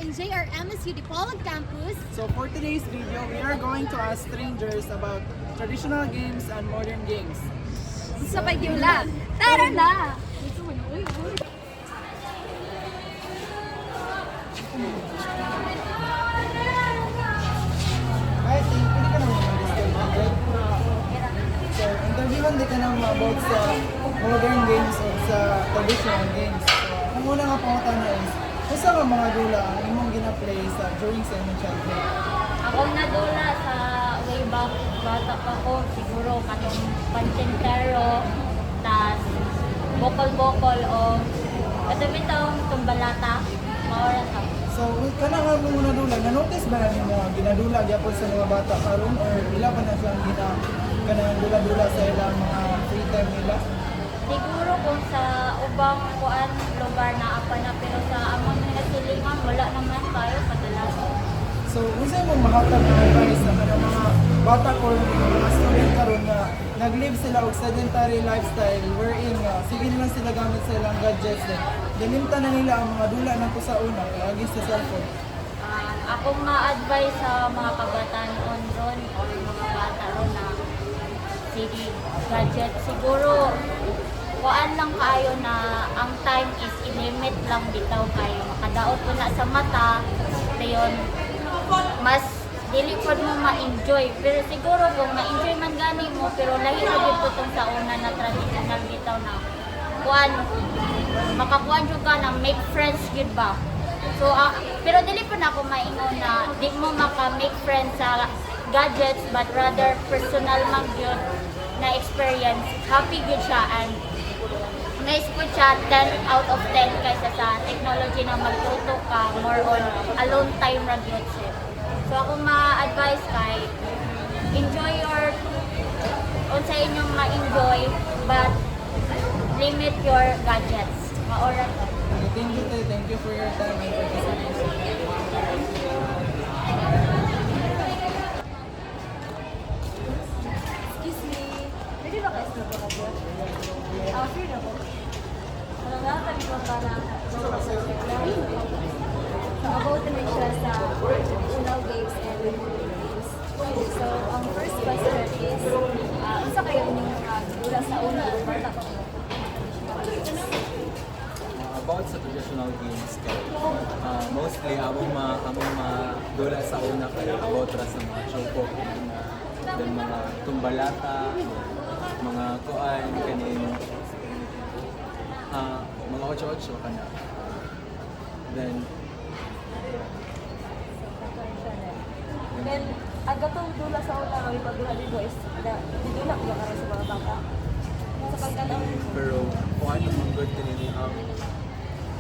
in JR MSU Dipolog Campus. So for today's video, we are going to ask strangers about traditional games and modern games. Sa pagdiula, tara na! I think, pwede ka naman mag-describe So, interviewan din ka naman about sa modern games o sa traditional games. So, ang una nga pangutan na is, kung sa mga dula ang imong gina-play sa during sa inyong childhood? Ako nadula sa way back bata pa ko, siguro kanong pancentero, tas bokol-bokol o katubitong tumbalata, maura sa. So, kana nga mo muna dula, na-notice ba na mga ginadula gyapon sa mga bata karon or ila pa na siyang kanang dula-dula sa ilang mga free time nila? Siguro kung sa ubang kuan lugar na apa na, pero sa among mga silingan wala naman tayo kadalasan. So, unsa imong mahatag na advice sa kanang mga bata or mga student karon na nag-live sila og sedentary lifestyle wherein sige lang sila gamit sa ilang gadgets din. Dilimta na nila ang mga dula na sa una lagi sa cellphone. Akong ma-advise sa mga kabataan on ron o mga bata ron na sige gadget, siguro kuan lang kayo na ang time is i-limit lang bitaw kayo. Makadaot ko na sa mata, dayon mas dili pod mo ma-enjoy. Pero siguro kung ma-enjoy man gani mo, pero lahi na gyud po tong sa una na traditional bitaw na kuan makakuan jud ka na make friends gyud ba. So pero dili po na ako maingon na di mo maka-make friends sa gadgets, but rather personal man gyud na experience. Happy gyud siya and nice po siya 10 out of 10 kaysa sa technology na magtuto ka more on alone time ra gyud siya. So ako ma-advise kay enjoy your unsa inyong ma-enjoy but limit your gadgets. Maora to. Thank you, Tay. Thank you for your time and participation. Excuse me. Pwede ba kayo sa pagkakot? Free na po. Walang nakatabi ko para So, about naman siya sa traditional games and modern games. So, ang first question is, unsa kayo inyong dula sa una o bata pa mo? About sa traditional games kay mostly among dula sa una kay about ra sa mga choco then mga tumbalata, mga kuan kaning mga ocho-ocho kana. Then Then, ang gatong dula sa una ang ipagdula dito is, didula ko ba karon sa mga bata? Sa pagkatang pero kung ano man good kanini ang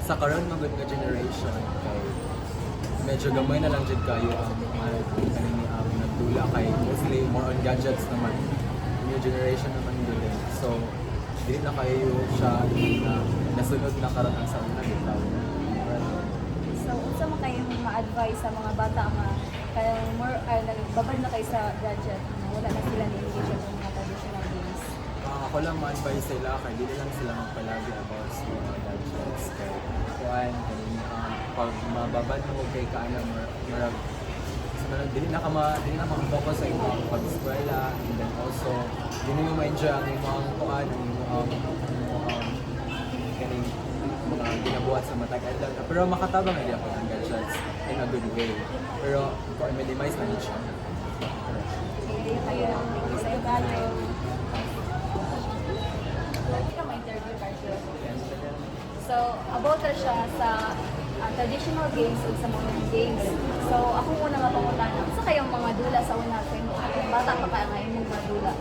sa karon man good nga generation kay medyo gamay na lang jud kayo ang kanini ang nagdula kay mostly more on gadgets naman. New generation naman din. So dili na kayo siya na nasunod na karon ang sa una bitaw. So, unsa man kayo ma-advise sa mga bata nga kaya more nagbabad na kayo sa gadget na wala na sila ni-engage sa mga traditional games. Ako lang ma-advise sila kay dili lang sila magpalagi about sa mga gadgets kay kuan kanini pag mababad mo kay kaana marag dili na ka-focus sa imong pag-eskwela and then also dili mo ma-enjoy ang imong kuan ang imong kaning mga ginabuhat sa matag adlaw pero makatabang idea ko ang gadgets in a good way pero for minimize na siya. Hindi kayo sa value. Hindi ka ma-interview Carcio. So, about na siya sa traditional games ug sa modern games. So, ako muna nga pangutana, sa kayong mga dula sa una kayo bata pa kaya nga imong mga dula.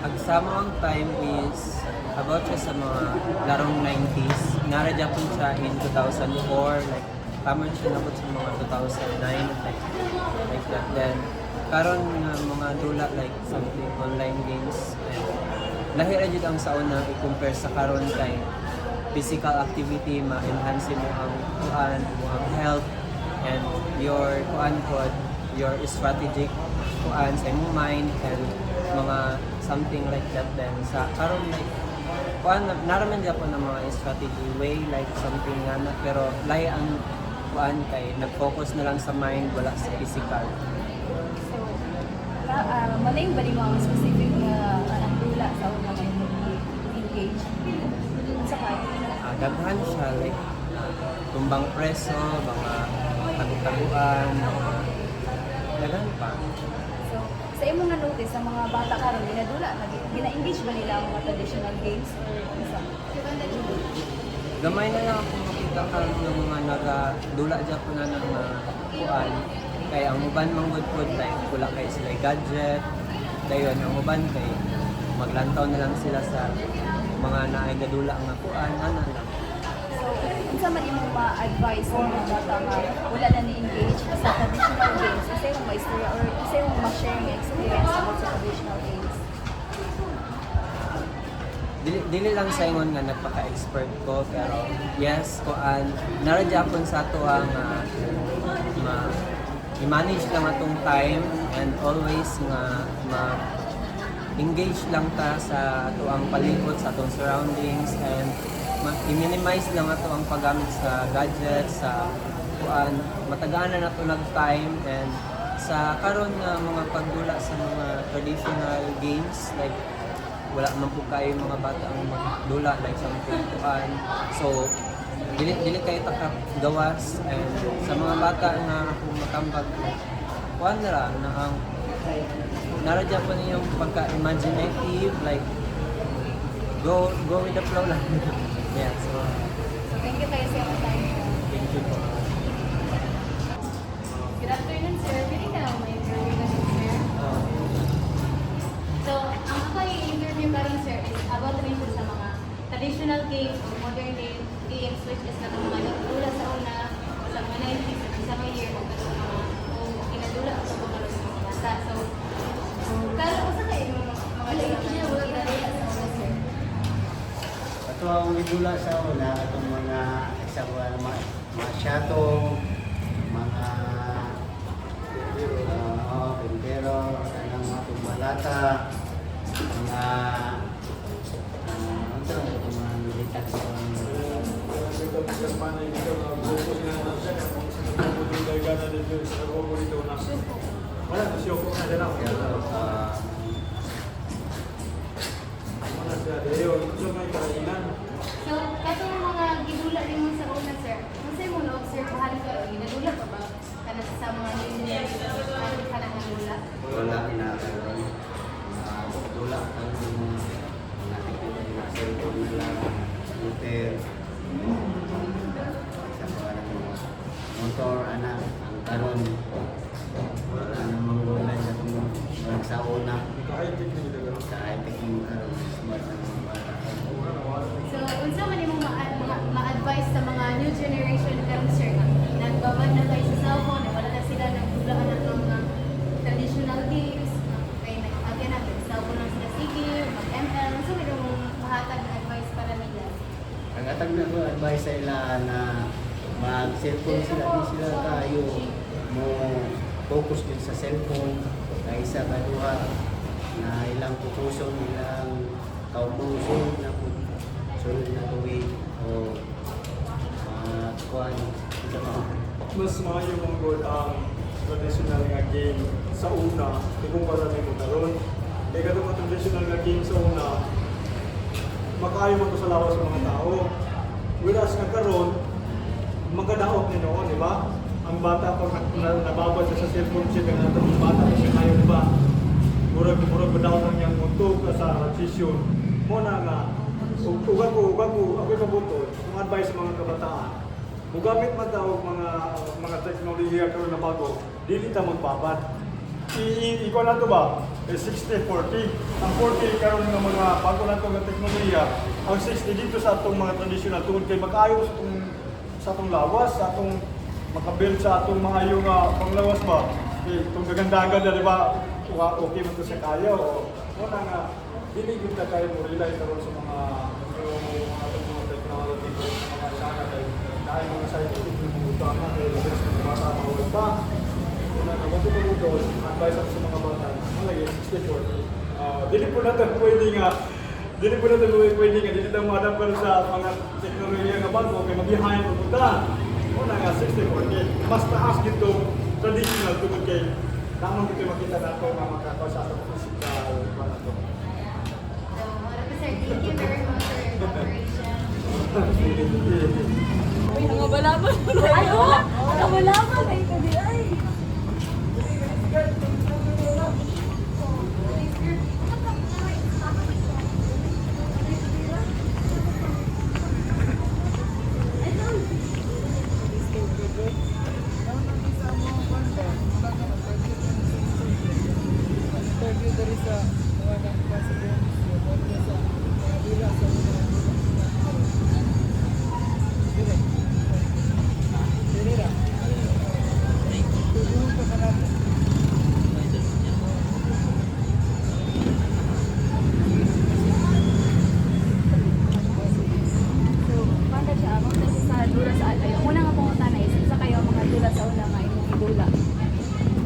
Ang samang time is about siya sa mga larong 90s. Naradya po siya in 2004, like tama siya nabot sa mga 2009, like that. Then, karon nga mga dula like something online games. And, lahira jud ang sa una i-compare sa karon kay physical activity ma-enhance mo ang kuan, ang health and your kuan pod, your strategic kuan sa imong mind and mga something like that then sa karon like kuan naraman di ako ng mga strategy way like something nga na pero lahi ang kuan kay nag-focus na lang sa mind wala sa physical. So, malayo ba rin mga specific na anang dula sa una may engage? Sa kaya? Daghan siya like tumbang preso, mga tagu-taguan, daghan pa. So, sa imong nga notice sa mga bata karon ginadula gina-engage ba nila ang mga traditional games or isa? Gamay na lang ako makita karon ng mga nagadula dyan po na ng mga kuan. Kaya ang uban manggod po like wala kay sila gadget. Dayon ang uban kay maglantaw na lang sila sa mga naigadula nga kuan ana lang. So, unsa man imong ma-advise sa mga bata nga wala na ni-engage sa traditional games? Isa yung ma-istorya or isa yung ma-share nga experience about sa traditional games? Dili lang sa ingon nga nagpaka-expert ko pero yes kuan naradya sa ato ang i-manage lang atong time and always nga engage lang ta sa ato ang palibot sa atong surroundings and i-minimize lang ato ang paggamit sa gadgets sa kuan mataganan nato nag-time and sa karon nga mga pagdula sa mga traditional games like wala man po kayo mga bata ang magdula like sa kuan so dili kayo takap gawas and sa mga bata nga ako matambag kuan na ang naradya po ninyong pagka-imaginative like go with the flow lang. Yeah, so Thank you kayo sa iyong time. thank you po. Good afternoon, sir. Pwede ka lang may interview na sir. So, ang ako i-interview ka rin, sir, is about rin sa mga traditional games or modern games which is na mga nagdula sa una, sa mga 90s, sa mga year, o kinadula sa mga bata. So, kala ko sa kayo mga traditional ginadula sa una, sir? Ato ang idula sa una atong mga example mga shato, mga pintero, kanang mga tumalata, mga mga militar sa So, kato yung mga gidula rin mo sa una, sir. Kung sa'yo mo na-observahan ko, ginadula pa ba? Kana sa mga nililin, kana ng dula? wala na karon dula ang mga cellphone nila, computer, sa mga motor, anak, ang karon wala na mangulay sa itong sa una sa high-tech yung karon smart na mga bata. So, unsa man imong ma-advise sa mga new generation karon, sir, nga nagbabad na kayo sa cellphone, wala na sila nagdulaan ng mga traditional games, kaya nag-again na, cellphone lang sila sige, mag-ML, unsa man imong mahatag na advice para nila? Ang atag na ko advice sa ila na mag-cellphone sila, di sila tayo mo focus din sa cellphone na isa ka duha na ilang pupuson, ilang kaupuson na sunod na tuwid o kuhan sa mga mas maayo mong good ang traditional nga game sa una ikumpara nimo karon kay kadto nga traditional nga game sa una makaayo man to sa lawas sa mga tao whereas nga karon magkadaot ni noon di ba ang bata pag nababad sa cellphone siya kaya natong bata kasi kayo ba murag badaw lang yang muntog sa session mo na nga ugan ko ako kabuto ang advice sa mga kabataan mugamit man daw mga teknolohiya karon na bago, dili ta magbabad. Ikaw na to ba? 60-40. Ang 40 karon ng mga bago na to nga teknolohiya, ang 60 dito sa atong mga traditional tungod kay mag-ayo sa atong lawas, sa atong makabuild sa atong maayo nga panglawas ba. Itong gagandagan na di ba? Okay man to sa kaya o wala nga dili gyud ta kayo mo rely karon sa mga technology mga sana kay dahil mga sa ito, yung utama, kaya labas ng bata, mawal pa. Kung nakabato mo doon, advice ako sa mga bata, malagay, 64. Dili po natin Dili po natin pwede ka, dili tayo ma-adapt ka sa mga teknolohiya nga bago, kaya mabihayan mo punta. Una nga, 60-40. Mas taas dito, traditional tungkol kay tamang dito makita nato nga makakausa sa physical. So, sir, thank you very much for your cooperation. Uy, nangabalaban. Ay, oh! Nangabalaban. Ay, kadi ay. Interview dari sa mga nagpasabihan sa mga dula sa una. Dire. Dire. Tulungan ka pa natin. So, paano siya? Mga tayo sa dula sa kayo. Una nga pumunta na isa sa kayo mga dula sa una nga imong idula.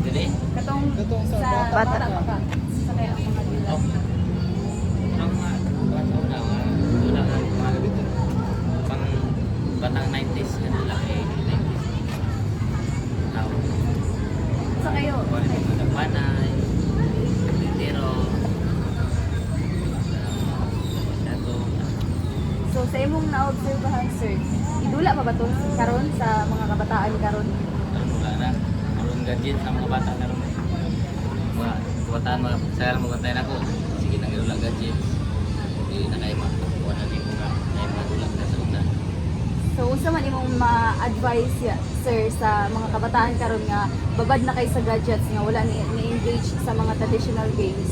Dili? Katong Katong sa sa bata. bata pa ka. Sa kayo ang mga dula. Ang mga una nga pang batang 90s ka nila eh 90s. Tao. Sa kayo. Wala yung nagpanay, pero masyado So sa imong naobserbahan sir, idula pa ba to karon sa mga kabataan karon? wala na. Maroon gadget sa mga bata na rin. Mga kabataan, mga sayang mga bantay na ko. Sige nang ilula gadget. Hindi na kayo makakuha na rin mga mga tulak na sa una. So unsa man imong ma-advise sir sa mga kabataan karon nga babad na kay sa gadgets nga wala ni engage sa mga traditional games?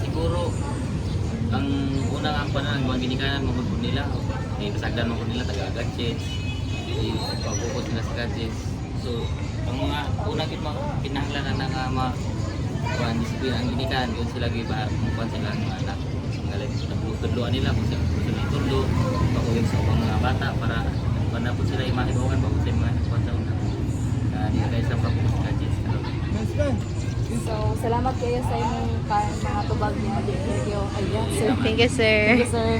Siguro ang unang ang panang ang ginikanan mo po nila pasagdan mo po nila taga gadgets pag-focus nila sa gadgets so ang mga unang kinahanglanan na nga kuan disiplina ang ginikanan kung sila giba kung sila ang mga anak galing nagtudloan nila kung sila gusto nila tudlo pag-uwing sa mga bata para na po sila imahibawan bago sa mga kuan sa una di guys sa pag-focus sa gadgets Mas friend. So salamat kayo sa imong mga tubag niya. Thank you. Ayan, sir. Thank you, sir. Thank you, sir.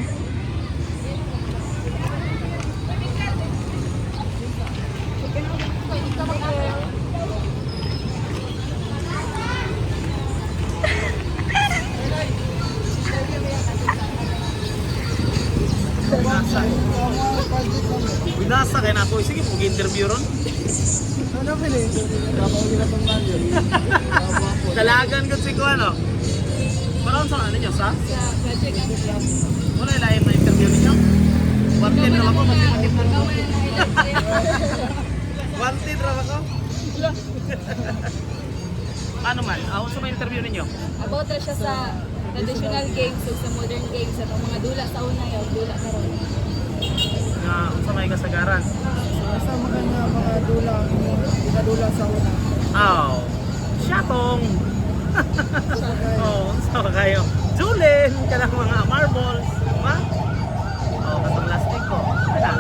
Binasa kay na ako. Sige, mag-interview ron. Ano pala yung kapag na itong bagyo? Dalagan ko si Kuano. Parang sa ano niyo, sa? Wala ilayin na interview ninyo? Wanted na ako. Wanted na ako. Ano man? Ako sa mga interview ninyo? About na siya sa traditional games ug sa modern games at mga dula sa una yaw dula karon. Nga, unsa may kasagaran? Kasama ka na mga dula ang pinadula sa una. Aw, syatong. Oh, unsa ba kayo? Julin, kanang mga marbles, ha? Oh, kasa plastic ko. Ano?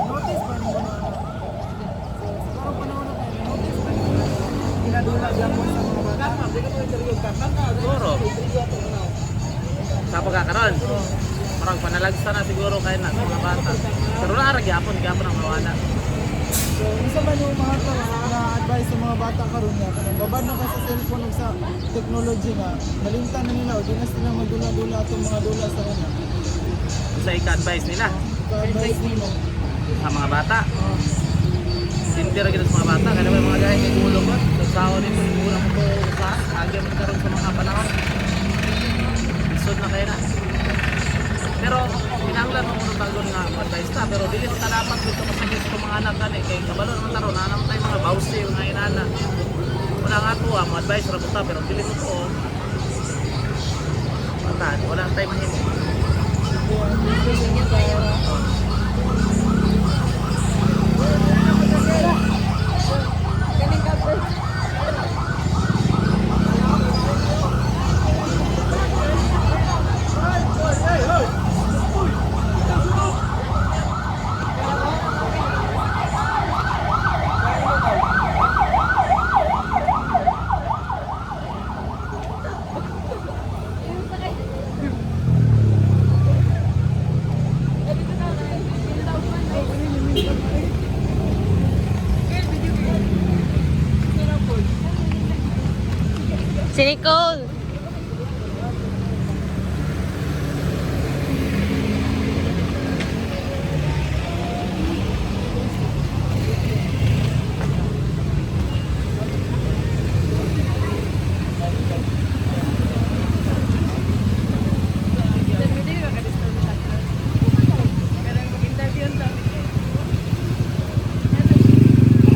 Notice ba nyo na? Sa parang panahon na tayo, notice ba nyo na pinadula lang mo sa mga bata? Siguro. Sa pagkakaroon. Parang panalagsa na siguro kayo na sa mga bata. Pero narag yapon ang mawala. So, isa man yung mga na-advise sa mga bata karon nga kanang babad na ka sa cellphone ug sa technology nga nalimtan na nila o di na sila magdula-dula atong mga dula sa una. Sa ika-advise nila Ka-advise nimo. sa mga bata. Sintir kita sa mga bata. Kaya may mga gaya kay gulo ko. Sa sao ni ko kulang ko sa agya man karon sa mga panahon. Isod na kayo na. Pero pinanglan mo ng tagon nga advice ta pero dili ta dapat dito masagit ko mga anak kan kay kabalo naman taron na naman tayo mga bawsi mga inana. Wala nga to mo advice ra ta pero dili mo ko. Bata, wala tayo mahimo. Kaning cover. Si Nicole.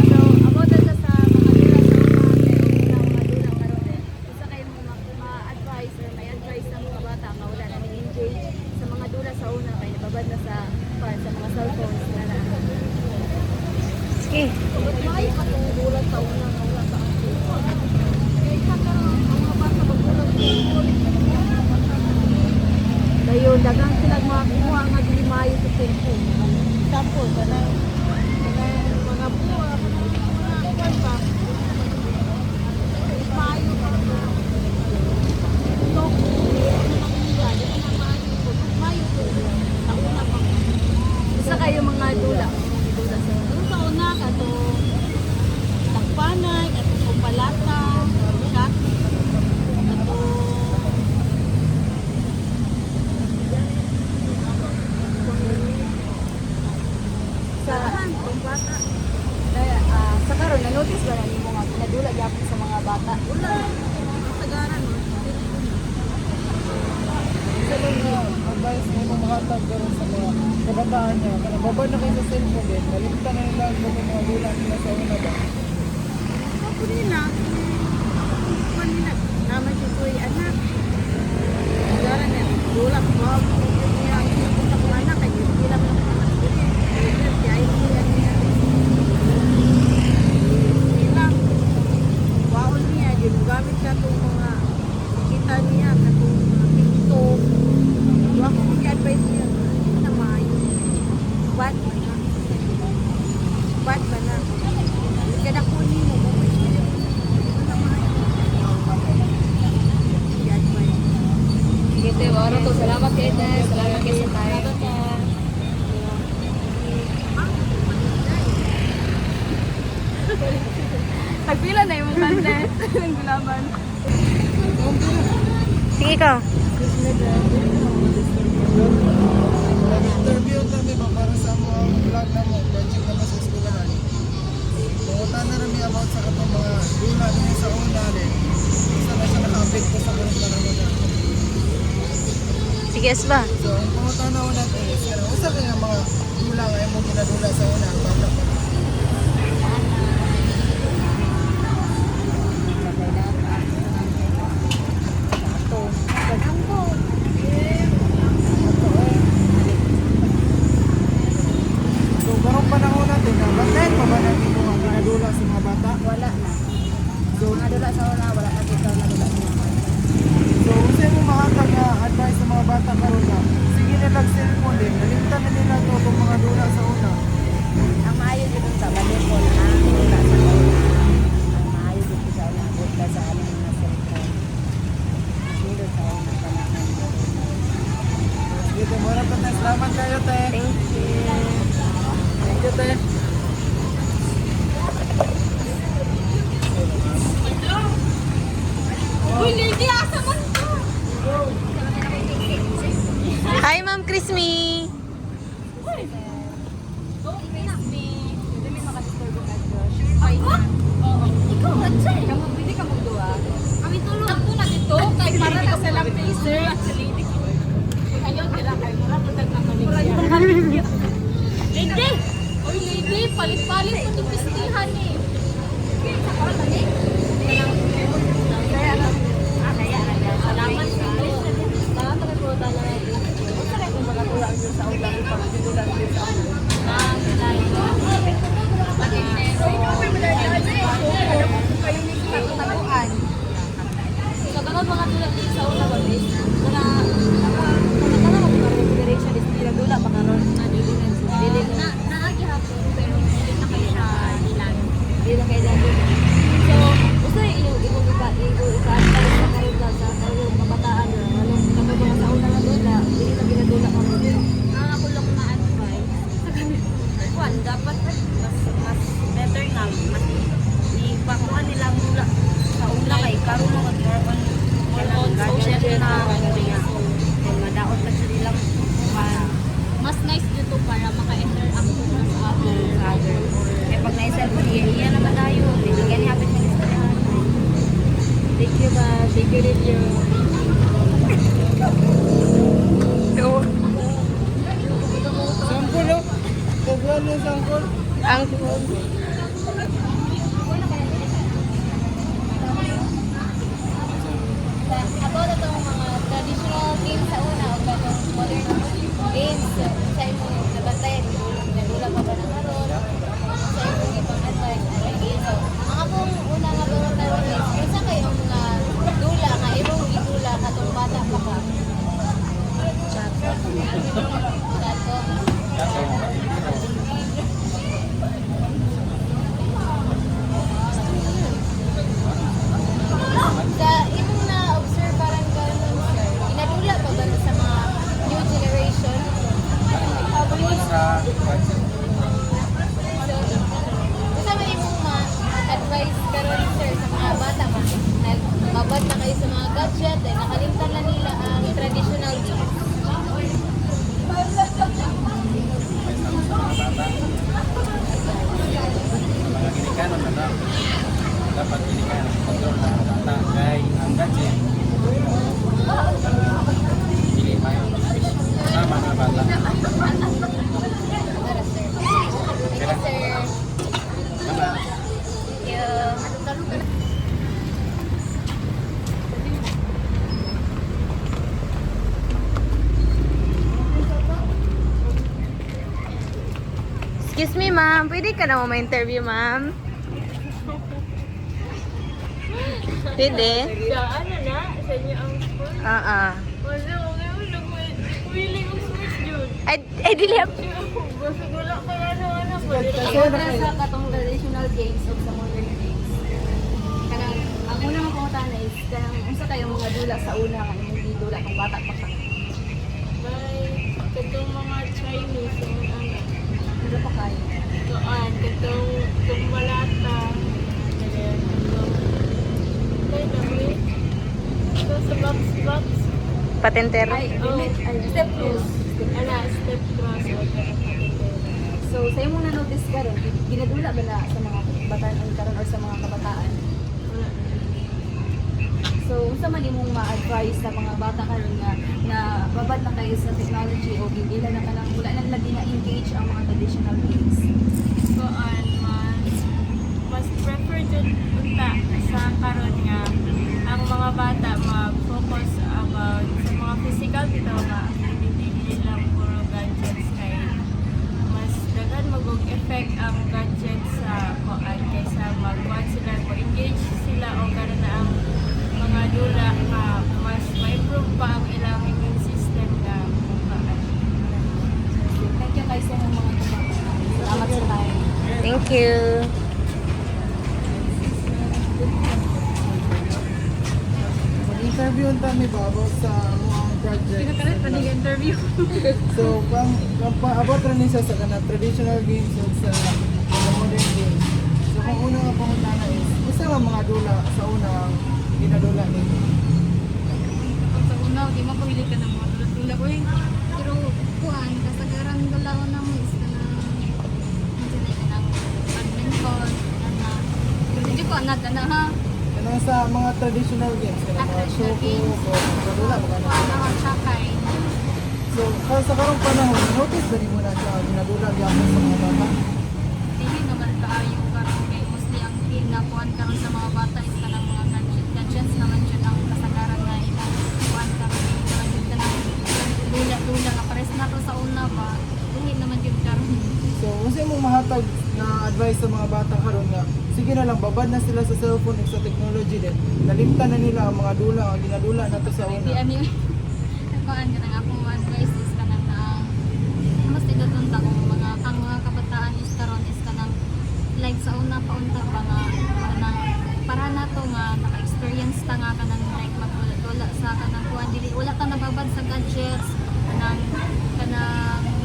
So, about na sa mga dula sa una, mga dula karon isa kayo ma-advise or may advice sa mga bata nga wala na engage sa mga dula sa una kay babad na sa mga cellphones na na. Sige. May patunggulan sa una nga wala sa cellphone. Kaya karon mga bata magulang dayon dagang sila makuha nga dili maayo sa cellphone. Tapos kanang mga buwa mga kwarta maayo pa so isa kayo mga dula sa una kato takpanay kato kumpalata chat kato sa bata sa karon na notice ba na nimo nga pinadula gyapon sa mga bata wala tagaran Isa lang na advice mo kung makatag karon sa mga kabataan niya. Kaya babad na kayo sa cellphone din. Malimtan na nila ang mga dula nila sa una ba. ako nila kanina naman si Kuy anak tagaran niya dula ko niya ang sa anak kay hindi lang ng anak dili kaya niya nila waon niya ginagamit sa itong mga kita niya katong mga TikTok wa ko i-advise niya na maayo bad ba na kada kunin mo mo na maayo i-advise Kete, wala to. Salamat Kete. Salamat kayo sa tayo. Nagpila na yung content ng gulaban. Sige ikaw. Nag-interview kami ba para sa mga vlog na mo, project naman sa eskwelahan. Pangutan na rin about sa katong mga dula niya sa una rin. Isa na siya naka-update ko sa ganun panahon na. Sige, Asba. So, ang pangutan na una natin is, usa kayo ng mga dula nga mo ginadula sa una, ang bata pa. So, karong panahon natin, bantayan pa ba natin yung mga ginadula sa mga bata? Wala na. So, Mga dula sa una, wala na dito na dula sa mga bata. So, usa mo makatag nga advice sa mga bata karon na sige na cellphone din, nalimtan na nila to kung mga dula sa una. Ang maayo dito sa balipon na dula sa una. Ang maayo dito sa una, dula sa aling mga cellphone. Dito sa una panahon. Dito mo rin pa tayo. Salamat kayo, te. Thank you. Thank you, te. Uy, lady, asa man to? Hi, Ma'am Chrismy. Ikaw, Ranchay. Kamu, pwede ka magduwa. Kami tulong. Ako na dito. Kay para na sa lang freezer. Ayaw nila kayo. Mura po tagmamaligya. Lady! Uy, lady, palit-palit po itong pistihan eh. Sa kawan eh. Salamat sa salamat na po talaga. Basta kayo kung makatulang din sa ulang ipagtitulang din sa ulang. So, kapag mga tulad din sa ulang mabis, na configuration is pinagdula pa karon na dili na naagi hapon pero hindi na kayo siya ilan. Hindi na kayo ilan. So, gusto yung i-advise sa kayo sa kayo kabataan na ano kapag mga sa una na dula, hindi na pinadula ka mo. Ang ako lang na advice. Kwan, dapat mas better nga mas ipakuha nila ang dula sa una kay karon mo mag-more on Sangkol, oh. Tagwan yung sangkol. Ang About itong mga traditional games sa una o itong modern games sa imong nabantayan, nadula pa ba na karon? Sa imong ibang advice na lagi. So, ang akong una nga pangutan is, isa kayong mga dula nga, imong gidula katong bata pa ka. Dato. Sa imong na-observe parang gano'n, sir, inadula pa ba sa mga new generation? So, gusto mo imong ma-advise karon sir sa mga bata pa na mabad na kayo sa mga gadget, eh, nakalimtan na nila ang traditional games. Mga ginikanan na lang. Dapat ginikanan. Control na ang bata. Kaya ang gadget. Hindi pa yung sama na bata. Para sir. Thank you, sir. Tama. Thank you. Excuse me, ma'am. Pwede ka na mo ma-interview, ma'am? Pwede? Ano na? Sa inyo ang school? Ah. Wala, willing ang switch yun. Ay, dili. Basta wala ka ano-ano. Sobra sa katong traditional games o sa modern games. Kanang, ang unang pangutan is, kanang, unsa kayong mga dula sa una nga hindi dula kung bata pa ka. May katong mga Chinese ang ano. Hindi pa kayo. Tuan, katong malata. Kaya dami. Ito sa box. Patentero. Ay, step cruise. Step cross. So, sa imong na-notice karon, ginadula ba na sa mga bataan karon or sa mga kabataan? So, unsa man imong ma-advise sa mga bata karon nga na babad na kayo sa technology o gigila na kanang wala nang lagi na engage ang mga traditional games? Tuan, mas prefer dyan punta sa karon nga ang mga bata mag-focus about sa mga physical dito nga activity lang puro gadgets kay mas daghan mag-effect ang gadgets sa kuan kaysa mag-kuan sila engage sila o karon na ang mga dula nga mas ma-improve pa ang ilang immune system nga kuan. Thank you guys sa mga tumatama. Salamat sa time. Thank you. Mag-interview kami about sa mga project. interview. So, about rin siya sa traditional games at sa modern games. So, kung una nga pangutana is, isa nga mga dula sa una ang ginadula nito. Sa una, di mapahili ka ng mga tulad-tulad ko pero kuhan, kasagaran galaw na mo is ka na badminton, hindi ko anak ka na ha. Ano sa mga traditional games, kaya mga Traditional shoko, games. o ginadula, mga Kuhan na tsakay. So, sa karong panahon, notice ba rin mo na siya ginadula gyapon sa mga bata? Dili naman kaayo karon kay mostly ang kinakuan karon sa mga bata is kanang mga gadgets naman jud ang kasagaran nga ilang kuan karon kay naman jud kanang dula nga pares na to sa una ba. Dili naman jud karon. So, unsa imong mahatag na advice sa mga bata karon nga sige na lang babad na sila sa cellphone ug sa technology din. Nalimtan na nila ang mga dula nga ginadula nato sa Di una. ami kuan kanang akong advice is kanang na mas tigatunta kung mga ang mga kabataan is karon is kanang like sa una pa unta pa nga kanang para na to nga naka-experience ta nga kanang like magdula sa kanang kuan dili wala ta nababad sa gadgets kanang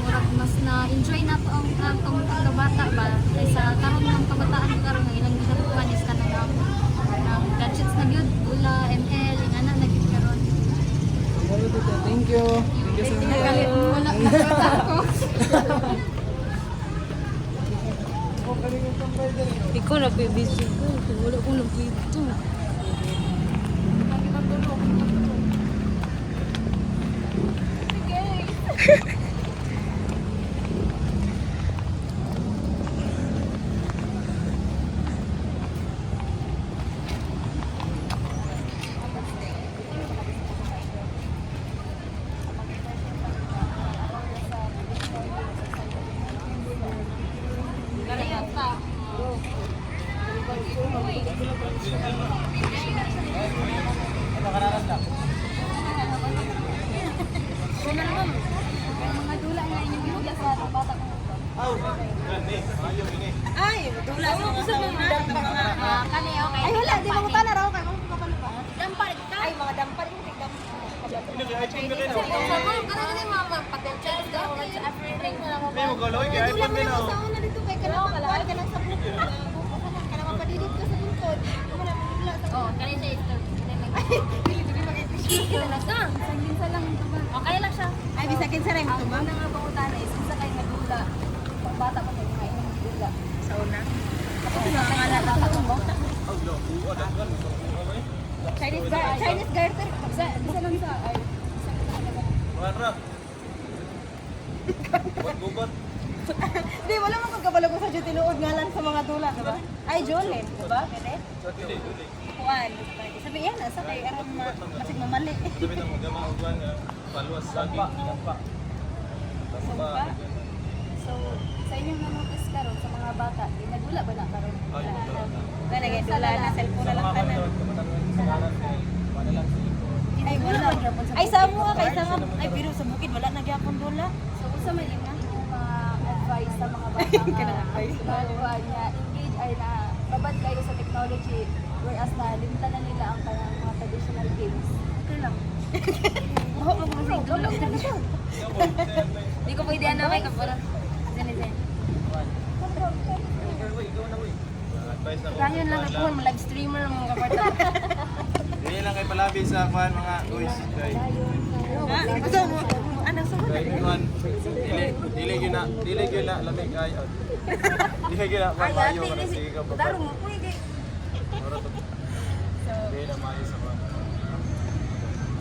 murag mas na enjoy na to ang pagkabata ba kaysa karon ng kabataan karon nga ilang ginatuan is kanang gadgets na gyud dula ML ingana na gyud karon. Well, thank you. Thank you so much. Nagalit mo wala na ako. Ikaw na busy ko. Wala ko nag-dito. Nakita tulog. Mga dula nga inyong binigyan sa bata ko. Ay, dula sa mga Kani, okay. Ay, wala, di mo ko tala raw kay mo kapalo ba? Dampar ka. Ay, mga dampar yung tigdam. Dula mo na sa una dito kay kana kalaway ka lang sa bukod. Kana mapadidit ka sa bukod. Wala mo dula sa. Oh, kani sa ito. Sangin sa lang ito ba? Okay lang siya. Ay, bisakin sa rin Ang ito ba? una nga pangutan is isa kayo nagdula. Pag bata pa kayo nga inyong dula. Sa una. Ako pinangalan na katong Chinese garter. Isa lang sa ay. Di, wala man pagkabalo ko sa duty luod nga lang sa mga dula, diba? Ay, Jolene, diba? Pwede? Juan. Sabi yan, sa kay aram masig mamali. Sumpa. So, sa inyong nanotis karon sa mga bata, nagdula ba na karon? Kaya nagay dula na cellphone na lang kanan. Ay, wala. Ay, sa mo kay sa nga. Ay, pero sa bukid wala nagyapon dula. So, usa man yung mga advice sa mga bata nga baguhan niya, engage ay na babad kayo sa technology whereas na limtan na nila ang kanang mga traditional games. Okay lang. Oo, mag-musig dula. Hindi ko pwede ano kay kapura. Zen. Ganyan lang ako, live streamer ng mga kapatid. Hindi lang kay palabi sa kwan mga guys. Gusto mo? Anong sumunod? Dili gyud na lamig ay. Dili gyud na mayo para sige ka Daro mo pwede. Dili na mayo sa kwan.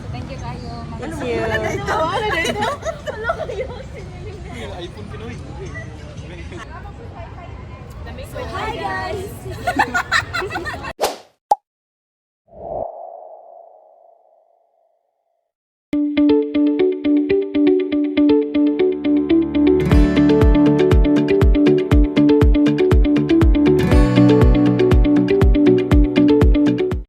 Thank you kayo. Thank you. Wala dito. iPhone Pinoy. Hi guys!